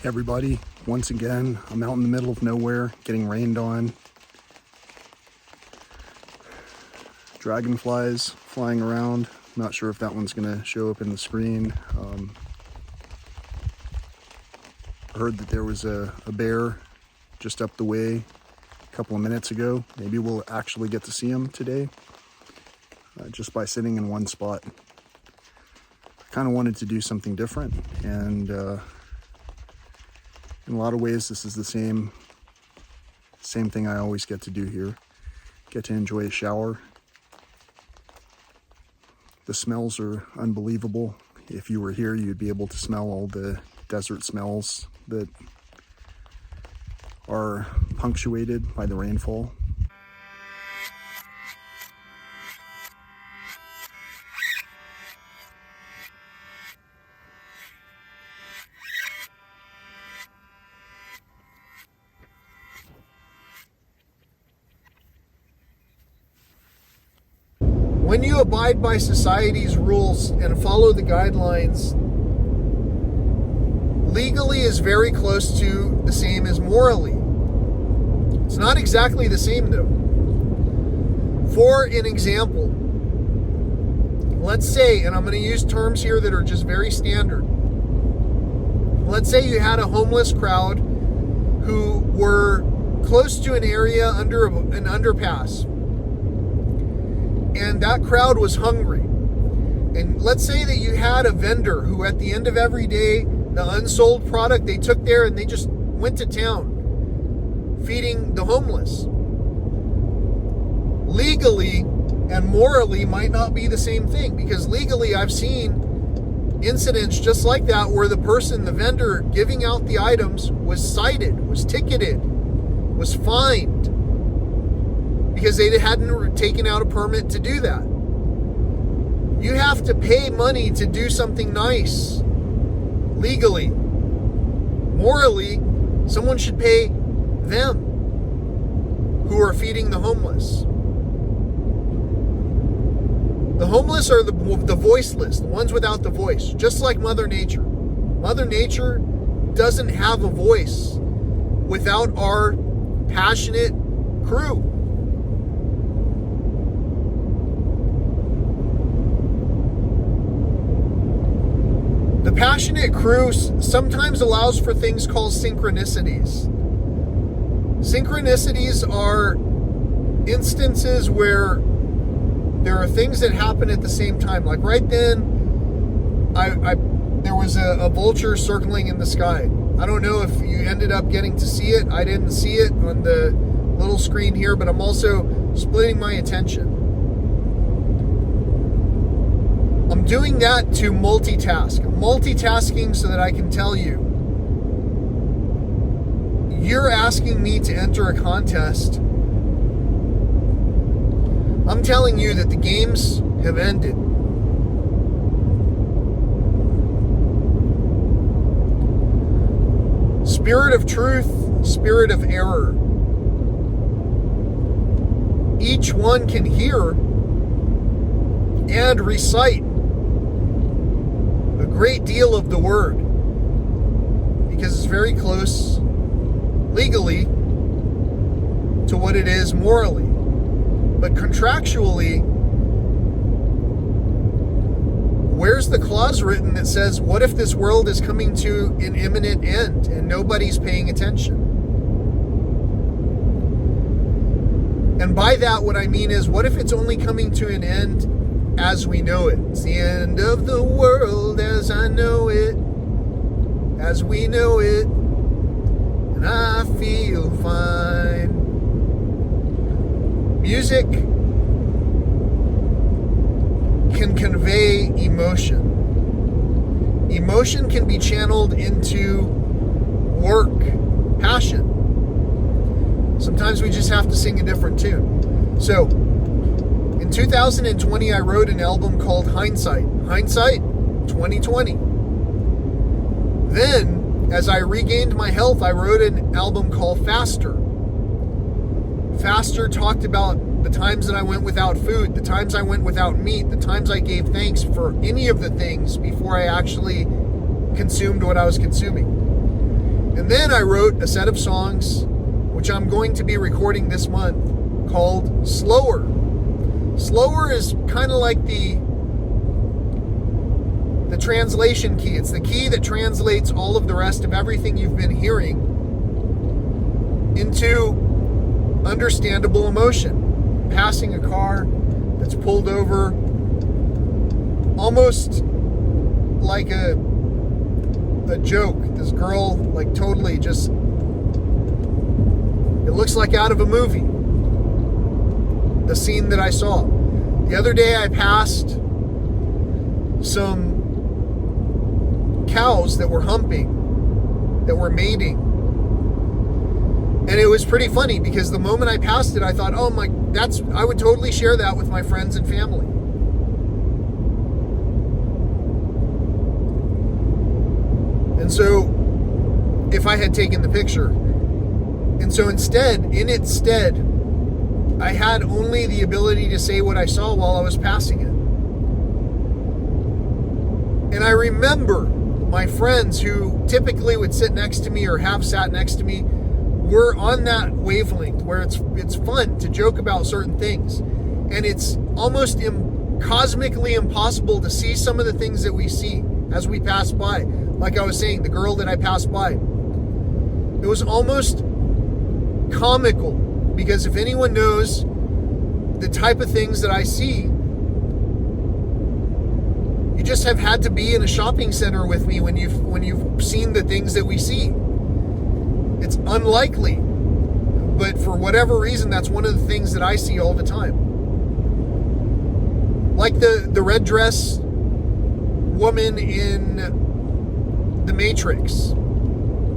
Everybody, once again, I'm out in the middle of nowhere, getting rained on. Dragonflies flying around. Not sure if that one's gonna show up in the screen. I heard that there was a bear just up the way a couple of minutes ago. Maybe we'll actually get to see him today, just by sitting in one spot. I kind of wanted to do something different, and in a lot of ways, this is the same thing I always get to do here. Get to enjoy a shower. The smells are unbelievable. If you were here, you'd be able to smell all the desert smells that are punctuated by the rainfall. When you abide by society's rules and follow the guidelines, legally is very close to the same as morally. It's not exactly the same though. For an example, let's say, and I'm going to use terms here that are just very standard. Let's say you had a homeless crowd who were close to an area under an underpass. And that crowd was hungry. And let's say that you had a vendor who at the end of every day, the unsold product they took there and they just went to town feeding the homeless. Legally and morally might not be the same thing, because legally I've seen incidents just like that where the person, the vendor giving out the items, was cited, was ticketed, was fined, because they hadn't taken out a permit to do that. You have to pay money to do something nice, legally. Morally, someone should pay them who are feeding the homeless. The homeless are the voiceless, the ones without the voice, just like Mother Nature. Mother Nature doesn't have a voice without our passionate crew. The passionate crew sometimes allows for things called synchronicities. Synchronicities are instances where there are things that happen at the same time. Like right then, there was a vulture circling in the sky. I don't know if you ended up getting to see it. I didn't see it on the little screen here, but I'm also splitting my attention. I'm doing that to multitask. I'm multitasking so that I can tell you. You're asking me to enter a contest. I'm telling you that the games have ended. Spirit of truth, spirit of error. Each one can hear and recite a great deal of the word, because it's very close legally to what it is morally. But contractually, where's the clause written that says, what if this world is coming to an imminent end and nobody's paying attention? And by that, what I mean is, what if it's only coming to an end as we know it? It's the end of the world as I know it, as we know it, and I feel fine. Music can convey emotion. Emotion can be channeled into work, passion. Sometimes we just have to sing a different tune. So, in 2020, I wrote an album called Hindsight. Hindsight 2020. Then, as I regained my health, I wrote an album called Faster. Faster talked about the times that I went without food, the times I went without meat, the times I gave thanks for any of the things before I actually consumed what I was consuming. And then I wrote a set of songs, which I'm going to be recording this month, called Slower. Slower is kind of like the translation key. It's the key that translates all of the rest of everything you've been hearing into understandable emotion. Passing a car that's pulled over, almost like a joke. This girl, like, totally just, it looks like out of a movie, the scene that I saw. The other day I passed some cows that were humping, that were mating. And it was pretty funny because the moment I passed it, I thought, oh my, I would totally share that with my friends and family. And so, if I had taken the picture. And so instead, I had only the ability to say what I saw while I was passing it. And I remember my friends who typically would sit next to me or have sat next to me were on that wavelength where it's fun to joke about certain things. And it's almost cosmically impossible to see some of the things that we see as we pass by. Like I was saying, the girl that I passed by. It was almost comical because if anyone knows the type of things that I see, you just have had to be in a shopping center with me when you've seen the things that we see. It's unlikely, but for whatever reason, that's one of the things that I see all the time. Like the red dress woman in The Matrix,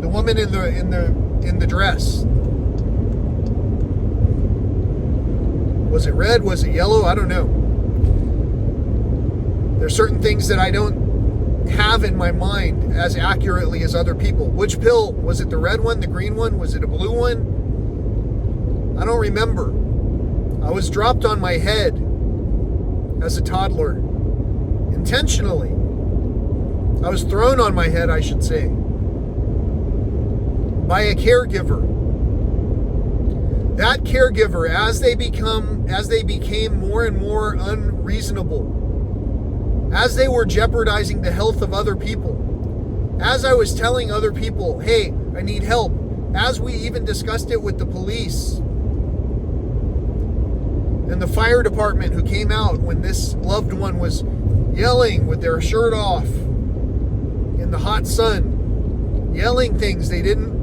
the woman in the dress. Was it red? Was it yellow? I don't know. There's certain things that I don't have in my mind as accurately as other people. Which pill? Was it the red one, the green one? Was it a blue one? I don't remember. I was dropped on my head as a toddler. Intentionally. I was thrown on my head, I should say, by a caregiver. That caregiver, as they became more and more unreasonable, as they were jeopardizing the health of other people, as I was telling other people, hey, I need help, as we even discussed it with the police and the fire department who came out when this loved one was yelling with their shirt off in the hot sun, yelling things they didn't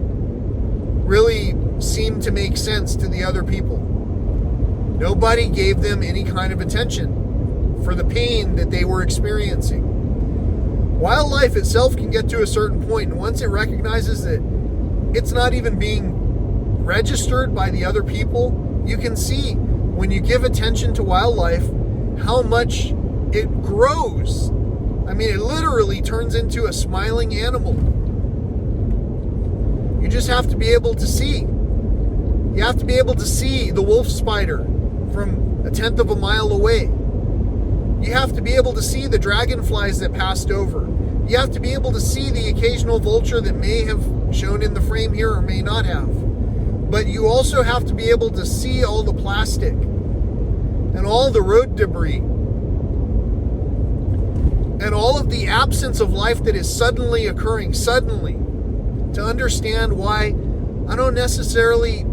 really seem to make sense to the other people. Nobody gave them any kind of attention for the pain that they were experiencing. Wildlife itself can get to a certain point, and once it recognizes that it's not even being registered by the other people, you can see when you give attention to wildlife how much it grows. I mean, it literally turns into a smiling animal. You just have to be able to see. You have to be able to see the wolf spider from 1/10 of a mile away. You have to be able to see the dragonflies that passed over. You have to be able to see the occasional vulture that may have shown in the frame here or may not have. But you also have to be able to see all the plastic and all the road debris and all of the absence of life that is suddenly occurring, to understand why I don't necessarily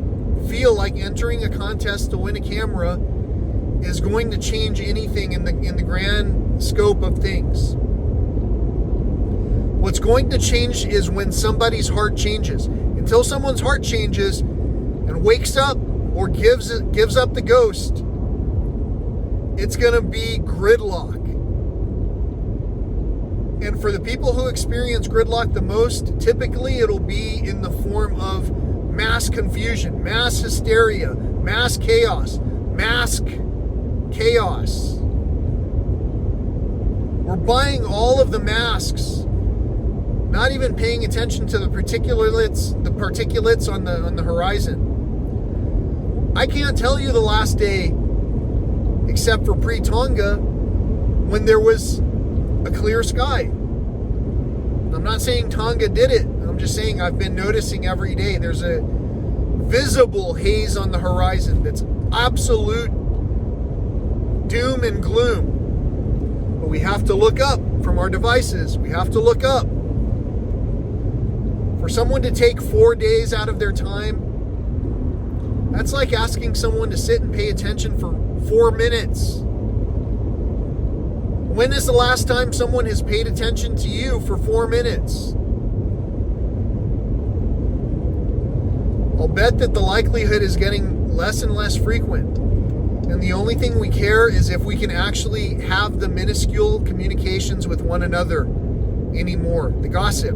feel like entering a contest to win a camera is going to change anything in the grand scope of things. What's going to change is when somebody's heart changes. Until someone's heart changes and wakes up or gives up the ghost, it's going to be gridlock. And for the people who experience gridlock the most, typically it'll be in the form of mass confusion, mass hysteria, mass chaos, We're buying all of the masks, not even paying attention to the particulates on the horizon. I can't tell you the last day, except for pre-Tonga, when there was a clear sky. I'm not saying Tonga did it. I'm just saying I've been noticing every day there's a visible haze on the horizon that's absolute doom and gloom. But we have to look up from our devices. We have to look up. For someone to take 4 days out of their time, that's like asking someone to sit and pay attention for 4 minutes. When is the last time someone has paid attention to you for 4 minutes? I'll bet that the likelihood is getting less and less frequent. And the only thing we care is if we can actually have the minuscule communications with one another anymore. The gossip.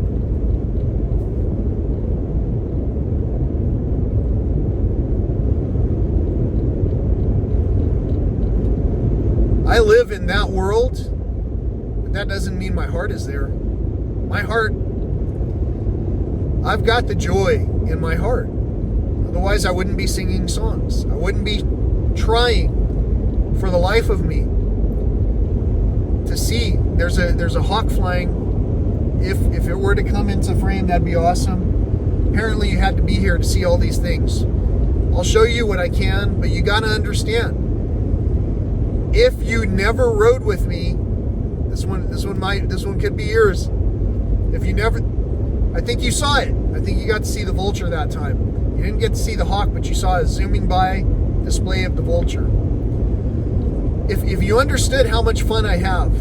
I live in that world, but that doesn't mean my heart is there. My heart, I've got the joy in my heart. Otherwise, I wouldn't be singing songs. I wouldn't be trying for the life of me to see. There's a hawk flying. If it were to come into frame, that'd be awesome. Apparently, you had to be here to see all these things. I'll show you what I can, but you got to understand. If you never rode with me, this one could be yours. If you never, I think you saw it. I think you got to see the vulture that time. You didn't get to see the hawk, but you saw a zooming by display of the vulture. If you understood how much fun I have,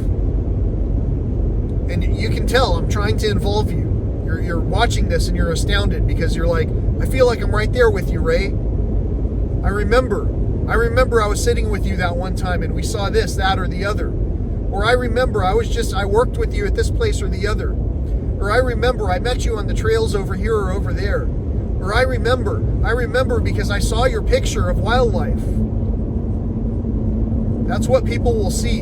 and you can tell I'm trying to involve you. You're watching this and you're astounded because you're like, I feel like I'm right there with you, Ray. I remember I was sitting with you that one time and we saw this, that, or the other. Or I remember I worked with you at this place or the other. Or I remember I met you on the trails over here or over there. Or I remember because I saw your picture of wildlife. That's what people will see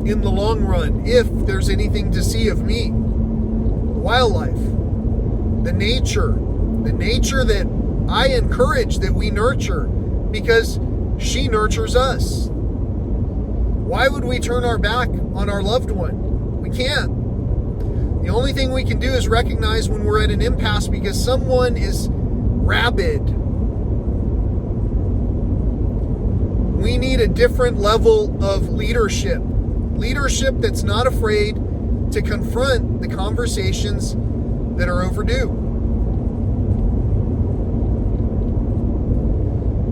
in the long run, if there's anything to see of me. Wildlife, the nature that I encourage that we nurture because she nurtures us. Why would we turn our back on our loved one? We can't. The only thing we can do is recognize when we're at an impasse because someone is rabid. We need a different level of leadership. Leadership that's not afraid to confront the conversations that are overdue.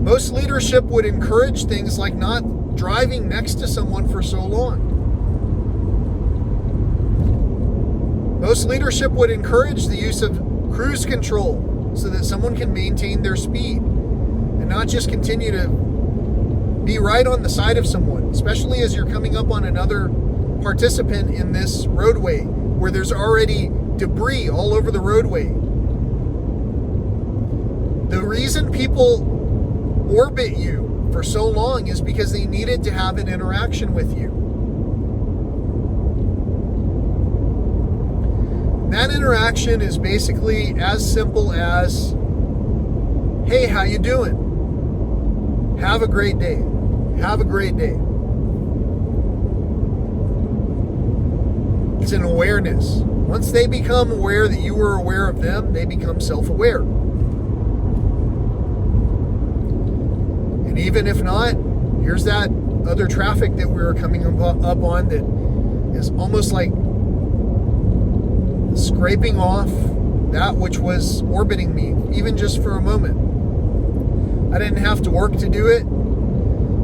Most leadership would encourage things like not driving next to someone for so long. Most leadership would encourage the use of cruise control so that someone can maintain their speed and not just continue to be right on the side of someone, especially as you're coming up on another participant in this roadway where there's already debris all over the roadway. The reason people orbit you for so long is because they needed to have an interaction with you. That interaction is basically as simple as, hey, how you doing? Have a great day. Have a great day. It's an awareness. Once they become aware that you were aware of them, they become self-aware. And even if not, here's that other traffic that we were coming up on that is almost like scraping off that which was orbiting me, even just for a moment. I didn't have to work to do it.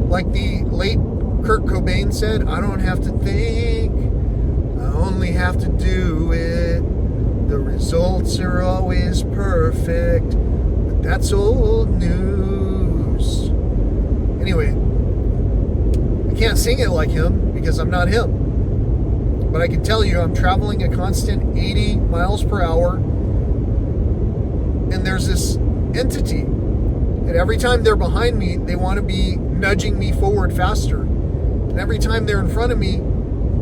Like the late Kurt Cobain said, I don't have to think, I only have to do it. The results are always perfect, but that's old news. Anyway, I can't sing it like him because I'm not him. But I can tell you I'm traveling a constant 80 miles per hour, and there's this entity that every time they're behind me, they want to be nudging me forward faster. And every time they're in front of me,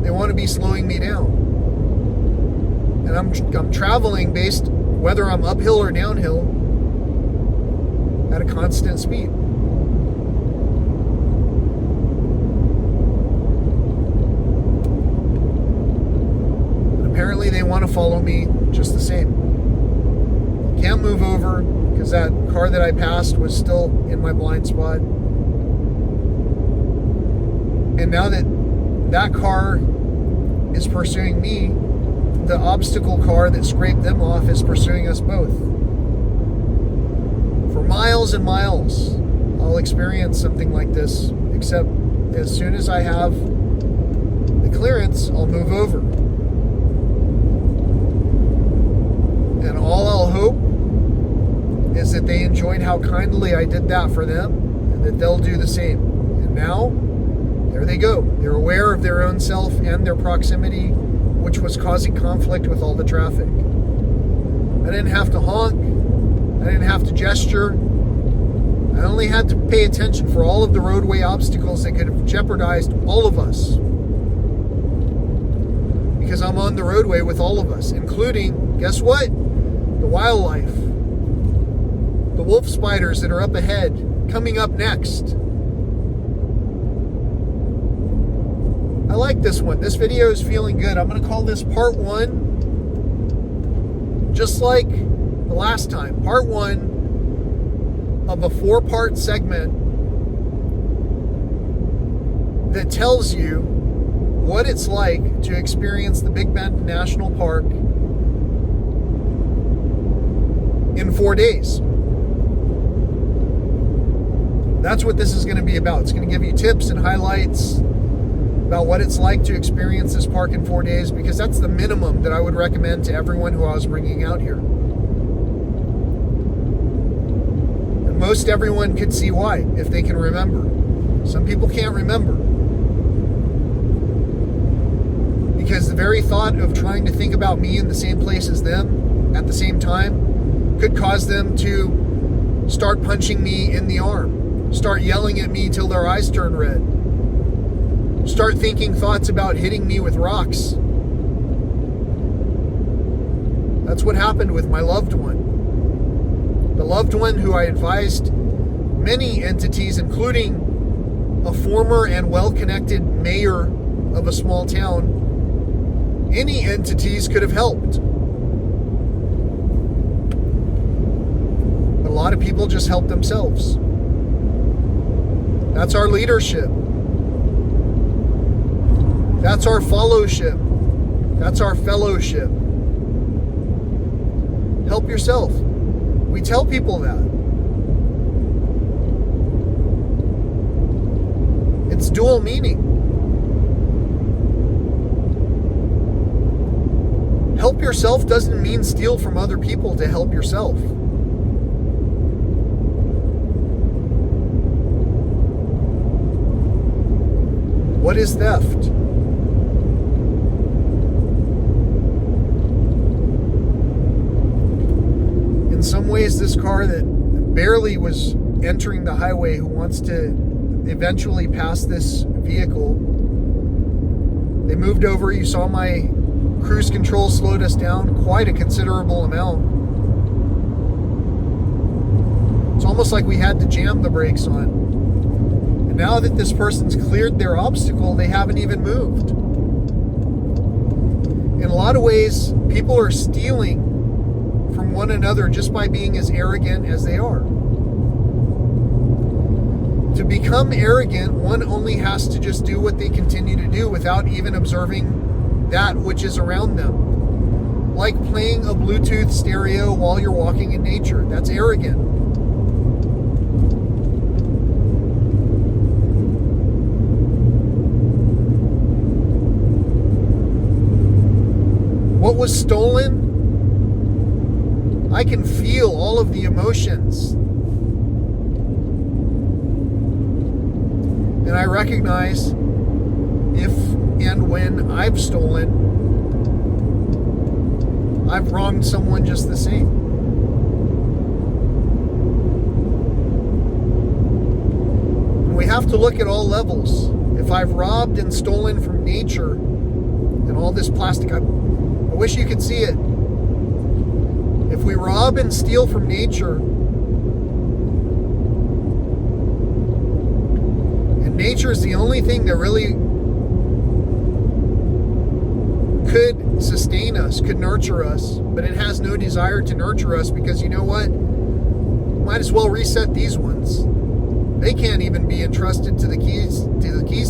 they want to be slowing me down. And I'm traveling based whether I'm uphill or downhill at a constant speed. apparently they want to follow me just the same. Can't move over because that car that I passed was still in my blind spot. And now that that car is pursuing me, the obstacle car that scraped them off is pursuing us both. For miles and miles, I'll experience something like this, except as soon as I have the clearance, I'll move over. And all I'll hope is that they enjoyed how kindly I did that for them, and that they'll do the same. And now, there they go. They're aware of their own self and their proximity, which was causing conflict with all the traffic. I didn't have to honk. I didn't have to gesture. I only had to pay attention for all of the roadway obstacles that could have jeopardized all of us. Because I'm on the roadway with all of us, including, guess what? The wildlife. The wolf spiders that are up ahead, coming up next. I like this one. This video is feeling good. I'm going to call this part 1, just like the last time. Part 1 of a 4-part segment that tells you what it's like to experience the Big Bend National Park in 4 days. That's what this is going to be about. It's going to give you tips and highlights about what it's like to experience this park in 4 days, because that's the minimum that I would recommend to everyone who I was bringing out here. And most everyone could see why, if they can remember. Some people can't remember, because the very thought of trying to think about me in the same place as them at the same time could cause them to start punching me in the arm, start yelling at me till their eyes turn red, start thinking thoughts about hitting me with rocks. That's what happened with my loved one. The loved one who I advised many entities, including a former and well-connected mayor of a small town, any entities could have helped. But a lot of people just help themselves. That's our leadership. That's our fellowship. That's our fellowship. Help yourself. We tell people that. It's dual meaning. Help yourself doesn't mean steal from other people to help yourself. What is theft? In some ways, this car that barely was entering the highway, who wants to eventually pass this vehicle, they moved over. You saw my cruise control slowed us down quite a considerable amount. It's almost like we had to jam the brakes on. And now that this person's cleared their obstacle, they haven't even moved. In a lot of ways, people are stealing from one another just by being as arrogant as they are. To become arrogant, one only has to just do what they continue to do without even observing that which is around them. Like playing a Bluetooth stereo while you're walking in nature. That's arrogant. What was stolen? I can feel all of the emotions. And I recognize if and when I've stolen, I've wronged someone just the same. And we have to look at all levels. If I've robbed and stolen from nature and all this plastic, I wish you could see it. If we rob and steal from nature, and nature is the only thing that really could sustain us, could nurture us, but it has no desire to nurture us because you know what? Might as well reset these ones. They can't even be entrusted to the keys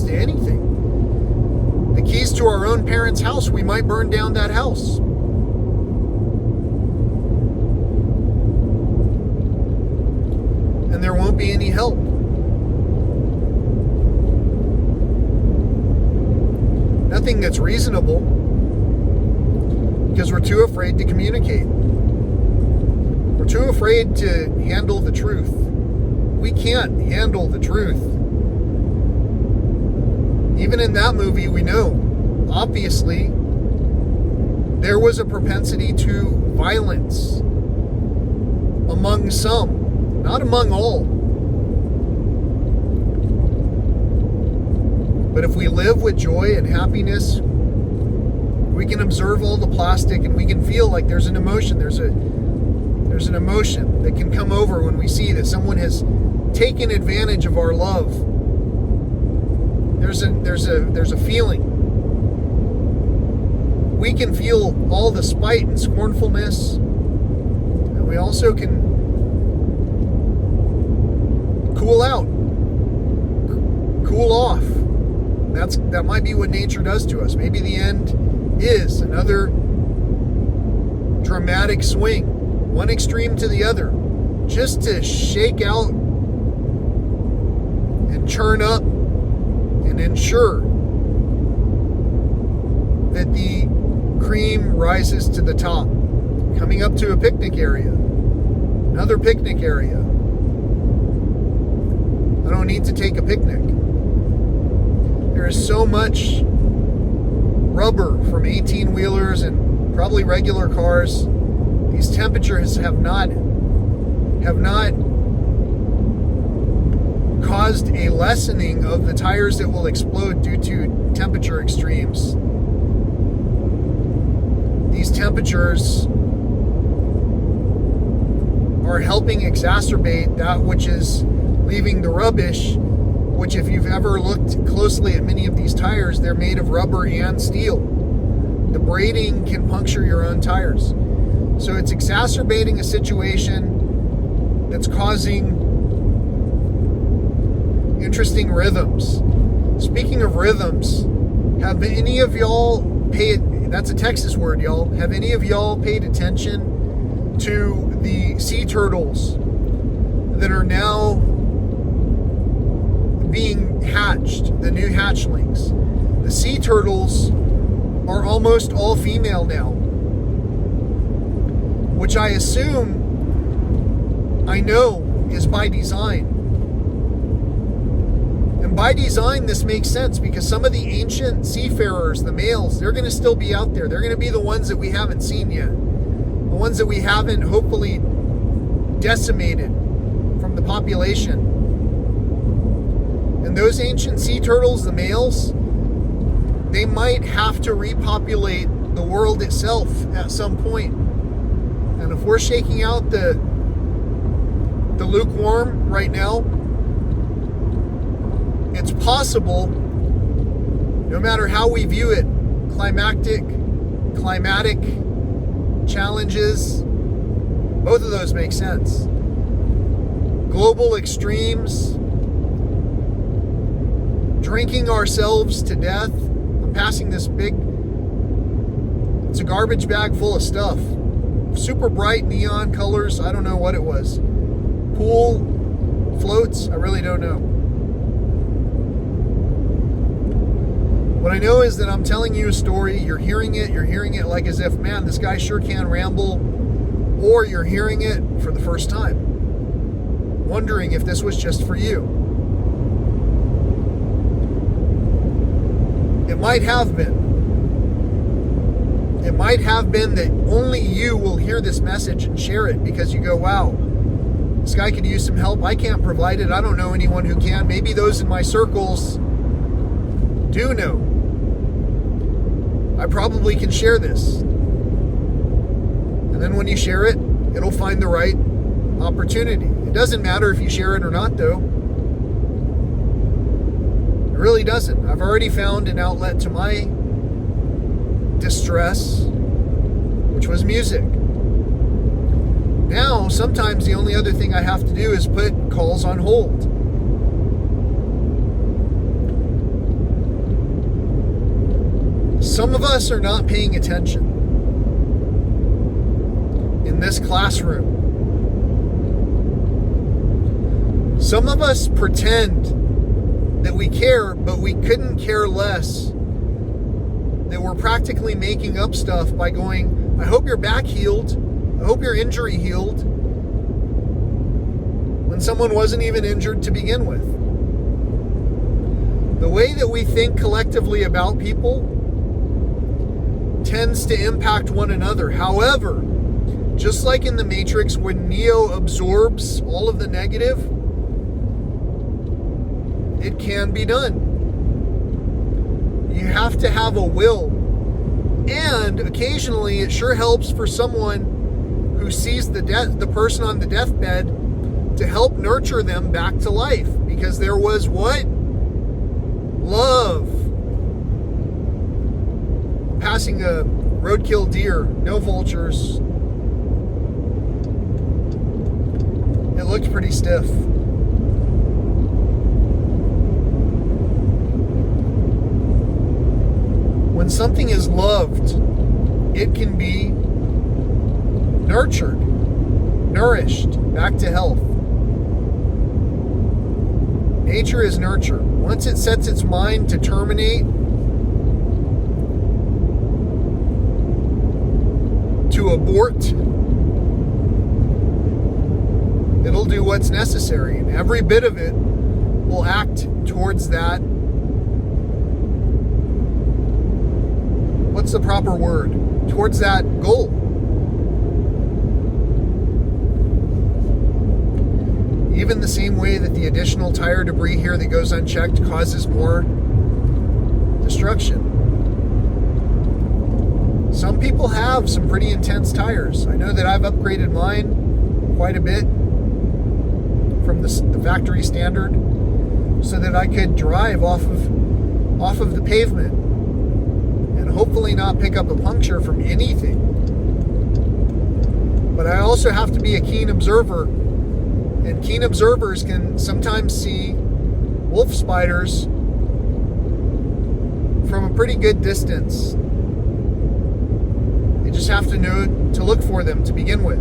to anything. The keys to our own parents' house, we might burn down that house. And there won't be any help. Nothing that's reasonable because we're too afraid to communicate. We're too afraid to handle the truth. We can't handle the truth. Even in that movie, we know, obviously, there was a propensity to violence among some, not among all. But if we live with joy and happiness, we can observe all the plastic and we can feel like there's an emotion. There's an emotion that can come over when we see that someone has taken advantage of our love. There's a feeling. We can feel all the spite and scornfulness, and we also can cool out, cool off. That might be what nature does to us. Maybe the end is another dramatic swing, one extreme to the other, just to shake out and churn up and ensure that the cream rises to the top, coming up to a picnic area, another picnic area. I don't need to take a picnic. There is so much rubber from 18-wheelers and probably regular cars. These temperatures have not caused a lessening of the tires that will explode due to temperature extremes. These temperatures are helping exacerbate that which is leaving the rubbish, which if you've ever looked closely at many of these tires, they're made of rubber and steel. The braiding can puncture your own tires. So it's exacerbating a situation that's causing interesting rhythms. Speaking of rhythms, have any of y'all paid, that's a Texas word, y'all, have any of y'all paid attention to the sea turtles that are now being hatched, the new hatchlings? The sea turtles are almost all female now, which I assume, I know, is by design. And by design, this makes sense because some of the ancient seafarers, the males, they're going to still be out there. They're going to be the ones that we haven't seen yet. The ones that we haven't hopefully decimated from the population. And those ancient sea turtles, the males, they might have to repopulate the world itself at some point. And if we're shaking out the lukewarm right now, it's possible, no matter how we view it, climatic challenges, both of those make sense. Global extremes, drinking ourselves to death. I'm passing this it's a garbage bag full of stuff. Super bright neon colors. I don't know what it was. Pool floats. I really don't know. What I know is that I'm telling you a story. You're hearing it like as if, man, this guy sure can ramble. Or you're hearing it for the first time, wondering if this was just for you. It might have been. It might have been that only you will hear this message and share it because you go, wow, this guy could use some help. I can't provide it. I don't know anyone who can. Maybe those in my circles do know. I probably can share this. And then when you share it, it'll find the right opportunity. It doesn't matter if you share it or not, though. It really doesn't. I've already found an outlet to my distress, which was music. Now, sometimes the only other thing I have to do is put calls on hold. Some of us are not paying attention in this classroom. Some of us pretend that we care, but we couldn't care less. That we're practically making up stuff by going, I hope your back healed. I hope your injury healed. When someone wasn't even injured to begin with. The way that we think collectively about people tends to impact one another. However, just like in the Matrix, when Neo absorbs all of the negative, it can be done. You have to have a will. And occasionally it sure helps for someone who sees the person on the deathbed to help nurture them back to life. Because there was what? Love. Passing a roadkill deer, no vultures. It looked pretty stiff. When something is loved, it can be nurtured, nourished, back to health. Nature is nurture. Once it sets its mind to terminate, to abort, it'll do what's necessary, and every bit of it will act towards that. What's the proper word? Towards that goal. Even the same way that the additional tire debris here that goes unchecked causes more destruction. Some people have some pretty intense tires. I know that I've upgraded mine quite a bit from the factory standard so that I could drive off of the pavement and hopefully not pick up a puncture from anything. But I also have to be a keen observer, and keen observers can sometimes see wolf spiders from a pretty good distance. You just have to know to look for them to begin with.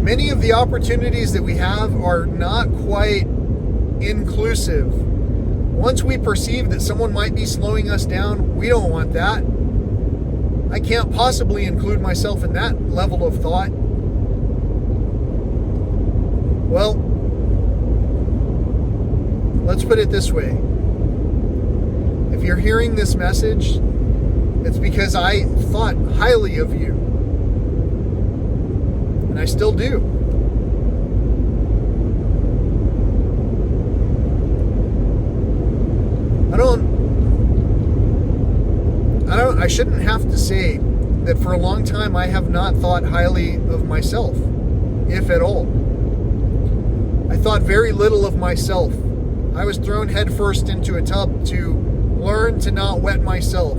Many of the opportunities that we have are not quite inclusive. Once we perceive that someone might be slowing us down, we don't want that. I can't possibly include myself in that level of thought. Well, let's put it this way. If you're hearing this message, it's because I thought highly of you. And I still do. I shouldn't have to say that for a long time I have not thought highly of myself, if at all. I thought very little of myself. I was thrown headfirst into a tub to learn to not wet myself.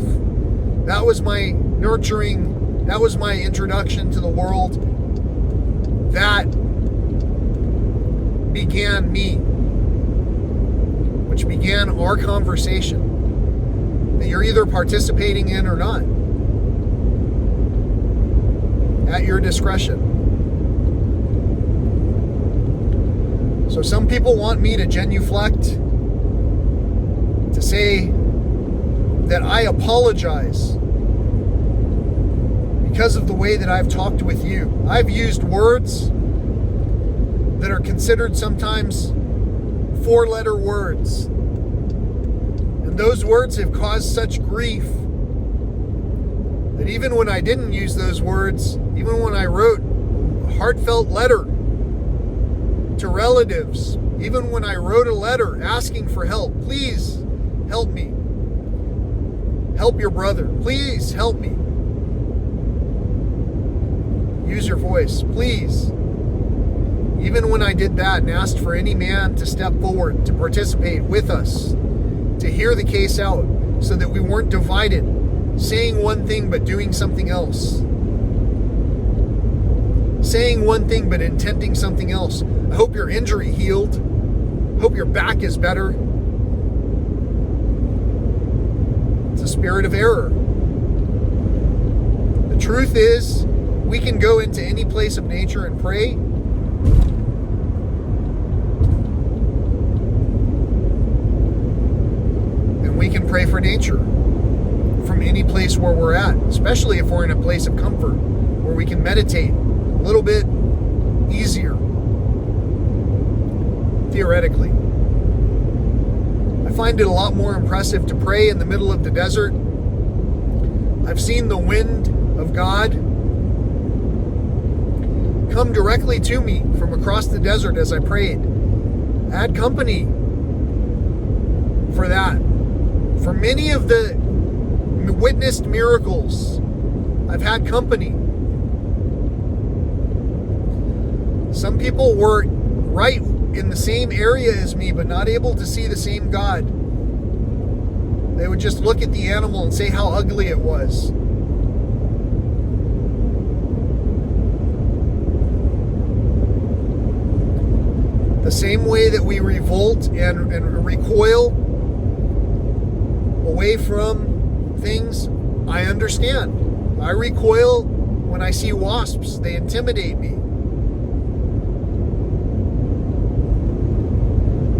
That was my nurturing, that was my introduction to the world. That began me, which began our conversation that you're either participating in or not, at your discretion. So some people want me to genuflect, to say that I apologize because of the way that I've talked with you. I've used words that are considered sometimes 4-letter words. And those words have caused such grief that even when I didn't use those words, even when I wrote a heartfelt letter to relatives, even when I wrote a letter asking for help, please help me. Help your brother. Please help me. Use your voice, please. Even when I did that and asked for any man to step forward to participate with us to hear the case out so that we weren't divided, saying one thing but doing something else. Saying one thing but intending something else. I hope your injury healed. Hope your back is better. It's a spirit of error. The truth is, we can go into any place of nature and pray. And we can pray for nature from any place where we're at, especially if we're in a place of comfort where we can meditate a little bit easier, theoretically. I find it a lot more impressive to pray in the middle of the desert. I've seen the wind of God come directly to me from across the desert as I prayed. I had company for that. For many of the witnessed miracles, I've had company. Some people were right in the same area as me, but not able to see the same God. They would just look at the animal and say how ugly it was. The same way that we revolt and recoil away from things, I understand. I recoil when I see wasps. They intimidate me.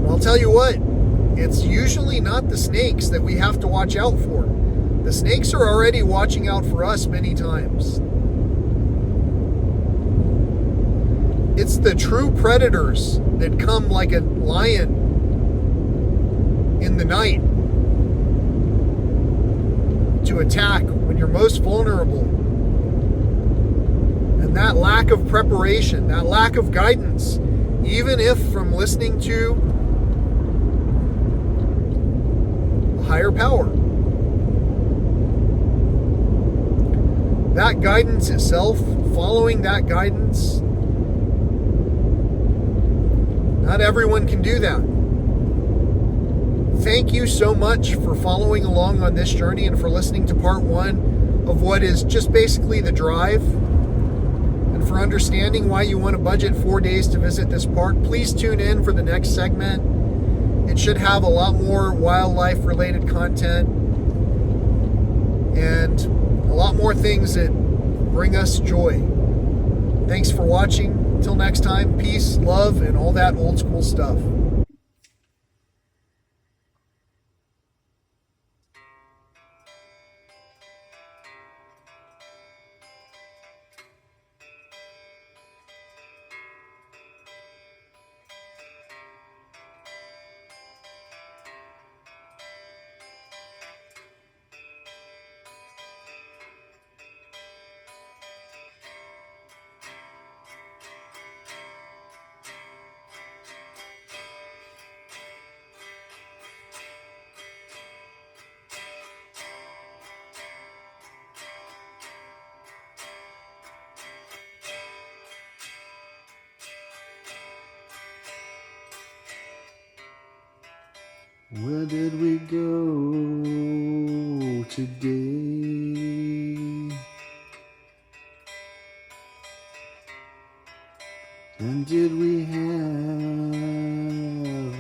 I'll tell you what, it's usually not the snakes that we have to watch out for. The snakes are already watching out for us many times. It's the true predators that come like a lion in the night to attack when you're most vulnerable. And that lack of preparation, that lack of guidance, even if from listening to higher power. That guidance itself, following that guidance, not everyone can do that. Thank you so much for following along on this journey and for listening to part 1 of what is just basically the drive, and for understanding why you want to budget 4 days to visit this park. Please tune in for the next segment. It should have a lot more wildlife related content and a lot more things that bring us joy. Thanks for watching. Until next time, peace, love, and all that old school stuff. Where did we go today? And did we have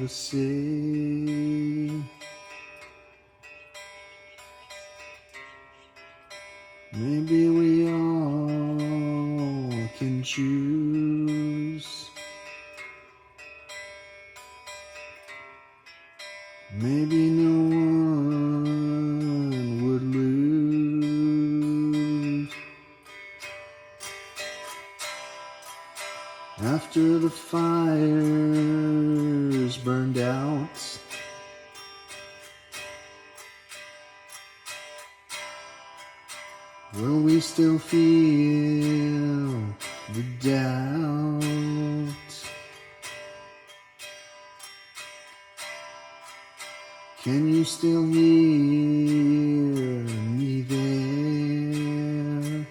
a say? Maybe we all can choose. Maybe no one would lose. After the fires burned out, will we still feel the doubt? Can you still hear me there?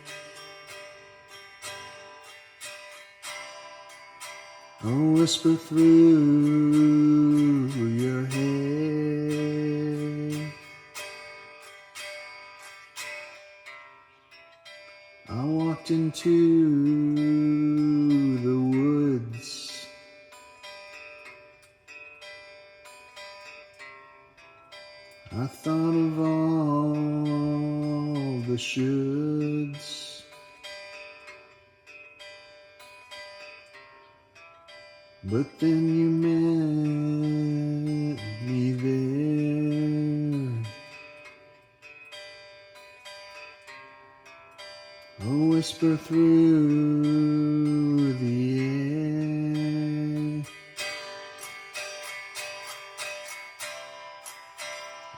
A whisper through your hair. walked into the woods, I thought of all the shoulds, but then you met me there. A whisper through the air.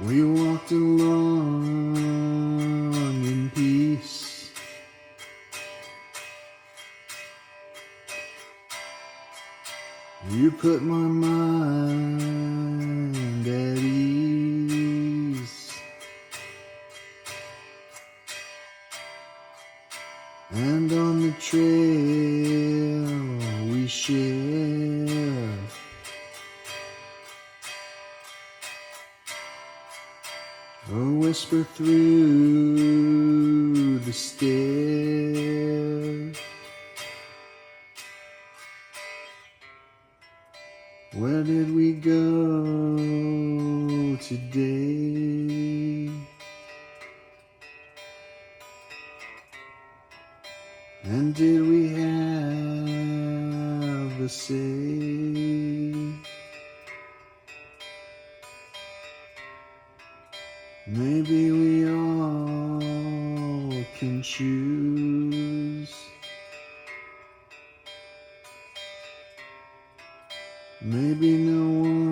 We walked along in peace. You put my mind at ease, and on the trail we share a whisper through the stair. Where did we go today? And did we have a say? Maybe we all can choose. Maybe no one